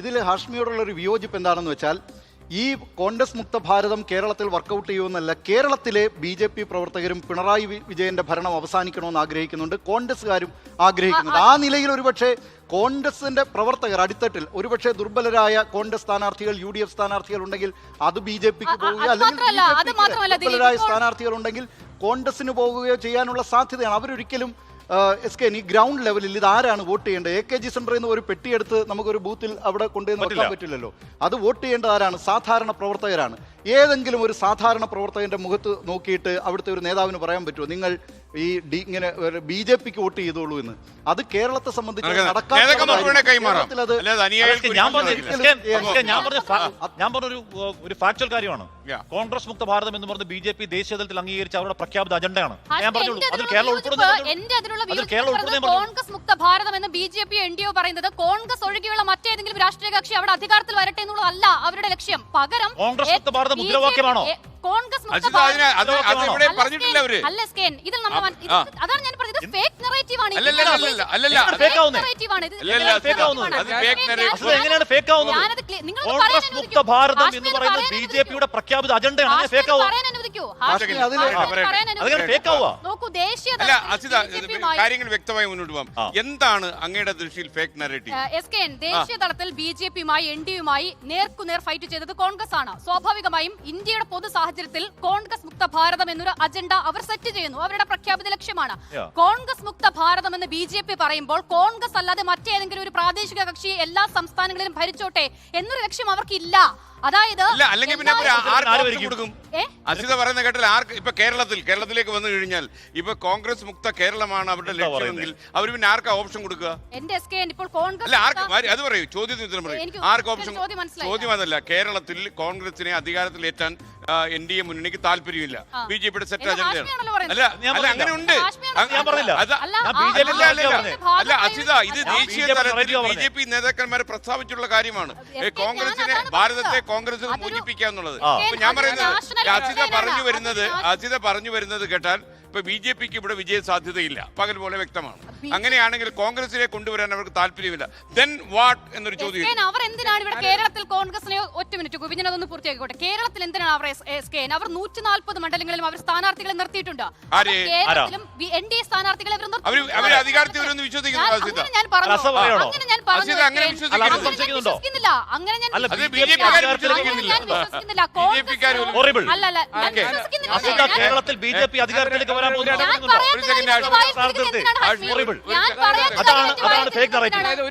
ഇതിൽ ഹാഷ്മിയോടുള്ള ഒരു വിയോജിപ്പ് എന്താണെന്ന് വെച്ചാൽ ഈ കോൺഗ്രസ് മുക്ത ഭാരതം കേരളത്തിൽ വർക്കൗട്ട് ചെയ്യുമെന്നല്ല, കേരളത്തിലെ ബി.ജെ.പി. പ്രവർത്തകരും പിണറായി വിജയന്റെ ഭരണം അവസാനിക്കണമെന്ന് ആഗ്രഹിക്കുന്നുണ്ട്, കോൺഗ്രസ്സുകാരും ആഗ്രഹിക്കുന്നുണ്ട്. ആ നിലയിൽ ഒരുപക്ഷെ കോൺഗ്രസിന്റെ പ്രവർത്തകർ അടിത്തട്ടിൽ ഒരുപക്ഷെ ദുർബലരായ കോൺഗ്രസ് സ്ഥാനാർത്ഥികൾ, യു.ഡി.എഫ്. സ്ഥാനാർത്ഥികൾ ഉണ്ടെങ്കിൽ അത് ബി.ജെ.പിക്ക് പോവുകയോ അല്ലെങ്കിൽ ദുർബലരായ സ്ഥാനാർത്ഥികൾ ഉണ്ടെങ്കിൽ കോൺഗ്രസിന് പോവുകയോ ചെയ്യാനുള്ള സാധ്യതയാണ്. അവരൊരിക്കലും എസ്.കെ. ഈ ഗ്രൗണ്ട് ലെവലിൽ ഇത് ആരാണ് വോട്ട് ചെയ്യേണ്ടത്? എ.കെ.ജി. സെന്ററിൽ നിന്ന് ഒരു പെട്ടിയെടുത്ത് നമുക്കൊരു ബൂത്തിൽ അവിടെ കൊണ്ടുവന്ന് വെക്കാൻ പറ്റില്ലല്ലോ. അത് വോട്ട് ചെയ്യേണ്ടത് ആരാണ്? സാധാരണ പ്രവർത്തകരാണ്. ഏതെങ്കിലും ഒരു സാധാരണ പ്രവർത്തകന്റെ മുഖത്ത് നോക്കിയിട്ട് അവിടുത്തെ ഒരു നേതാവിന് പറയാൻ പറ്റുമോ നിങ്ങൾ ഈ ഇങ്ങനെ ബി.ജെ.പിക്ക് വോട്ട് ചെയ്തോളൂ എന്ന്? അത് കേരളത്തെ സംബന്ധിച്ച് ഞാൻ പറഞ്ഞൊരു ഫാക്ച്വൽ കാര്യമാണ്. കോൺഗ്രസ് മുക്ത ഭാരതം എന്ന് പറഞ്ഞ് ബി.ജെ.പി. ദേശീയ തലത്തിൽ അംഗീകരിച്ച അവരുടെ പ്രഖ്യാപിത അജണ്ടയാണ്. ഞാൻ പറഞ്ഞുള്ളൂ അതിൽ കേരളം കോൺഗ്രസ് മുക്ത ഭാരതം എന്ന് ബി.ജെ.പി. എൻ.ഡി.ഒ പറയുന്നത് കോൺഗ്രസ് ഒഴികെയുള്ള മറ്റേതെങ്കിലും രാഷ്ട്രീയ കക്ഷി അവിടെ അധികാരത്തിൽ വരട്ടെ എന്നുള്ളതല്ല അവരുടെ ലക്ഷ്യം. പകരം കോൺഗ്രസ് മുക്ത ഭാരതം മുദ്രാവാക്യമാണോ? കോൺഗ്രസ് പറഞ്ഞിട്ടില്ല അവര്. ഇതിൽ നമ്മൾ അതാണ് ഞാൻ പറഞ്ഞത്, ഫേക്ക് നറേറ്റീവ് ആണ്. കോൺഗ്രസ് മുക്ത ഭാരതം എന്ന് പറയുന്നത് ബി.ജെ.പിയുടെ പ്രഖ്യാപിത അജണ്ടയാണ്. കാര്യങ്ങൾ വ്യക്തമായി മുന്നോട്ട് പോകാം. എന്താണ് അങ്ങയുടെ ദൃഷ്ടിയിൽ ഫേക്ക് നറേറ്റീവ്? ദേശീയ തലത്തിൽ ബി.ജെ.പിയുമായി എൻ.ഡി.യുമായി നേർക്കുനേർ ഫൈറ്റ് ചെയ്തത് കോൺഗ്രസ് ആണ്. സ്വാഭാവികമായും ഇന്ത്യയുടെ പൊതു സാഹചര്യത്തിൽ കോൺഗ്രസ് മുക്ത ഭാരതം എന്നൊരു അജണ്ട അവർ സെറ്റ് ചെയ്യുന്നു. അവരുടെ പ്രഖ്യാപിത ലക്ഷ്യമാണ്. കോൺഗ്രസ് മുക്ത ഭാരതം എന്ന് ബി.ജെ.പി. പറയുമ്പോൾ കോൺഗ്രസ് അല്ലാതെ മറ്റേതെങ്കിലും ഒരു പ്രാദേശിക കക്ഷി എല്ലാ സംസ്ഥാനങ്ങളിലും ഭരിച്ചോട്ടെ എന്നൊരു ലക്ഷ്യം അവർക്കില്ല. അതായത് അല്ലെങ്കിൽ പിന്നെ കൊടുക്കും. അസിത പറയുന്ന കേട്ടാൽ ആർക്ക് ഇപ്പൊ കേരളത്തിലേക്ക് വന്നു കഴിഞ്ഞാൽ ഇപ്പൊ കോൺഗ്രസ് മുക്ത കേരളമാണ് അവരുടെ ലക്ഷ്യമെങ്കിൽ അവർ പിന്നെ ആർക്കാ ഓപ്ഷൻ കൊടുക്കുക? അല്ല അത് പറയൂ, ചോദ്യത്തിന് ഉത്തരം പറയൂ. ആർക്ക് ഓപ്ഷൻ? ചോദ്യം അതല്ല. കേരളത്തിൽ കോൺഗ്രസിനെ അധികാരത്തിലേറ്റാൻ എൻ.ഡി.എ. മുന്നണിക്ക് താല്പര്യമില്ല. ബി.ജെ.പിയുടെ സെറ്റ് അജണ്ടയാണ്. അല്ല അങ്ങനെ ഉണ്ട്. അല്ല അസിത, ഇത് ദേശീയ തലത്തിൽ ബി.ജെ.പി. നേതാക്കന്മാരെ പ്രസ്താവിച്ചുള്ള കാര്യമാണ്. കോൺഗ്രസിനെ കോൺഗ്രസ് മോചിപ്പിക്കുക എന്നുള്ളത്. ഞാൻ പറയുന്നത് അസിത പറഞ്ഞു വരുന്നത് കേട്ടാൽ ഇപ്പൊ ബി.ജെ.പിക്ക് ഇവിടെ വിജയ സാധ്യതയില്ല, പകൽ പോലെ വ്യക്തമാണ്. അങ്ങനെയാണെങ്കിൽ കോൺഗ്രസിനെ കൊണ്ടുവരാൻ അവർക്ക് താല്പര്യമില്ല. ദെൻ വാട്ട് എന്നൊരു ചോദ്യം. അവർ എന്തിനാണ് ഇവിടെ കേരളത്തിൽ കോൺഗ്രസിനെ ഒറ്റ മിനിറ്റ് ഗോപിനൊന്ന് പൂർത്തിയാക്കിക്കോട്ടെ. കേരളത്തിൽ എന്തിനാണ് അവർ 140 മണ്ഡലങ്ങളിലും അവർ സ്ഥാനാർത്ഥികളെ നിർത്തിയിട്ടുണ്ട്. കേരളത്തിലും എൻ.ഡി.എ. സ്ഥാനാർത്ഥികളെ അവർ അധികാരത്തിൽ വരുമെന്ന് വിശ്വസിക്കുന്നു. കേരളത്തിൽ ബി.ജെ.പി. അധികാരത്തിലേക്ക് വരാൻ പോകുന്ന ഞാൻ പറയാൻ അതാണ് ഫേക്ക് നറേറ്റീവ്.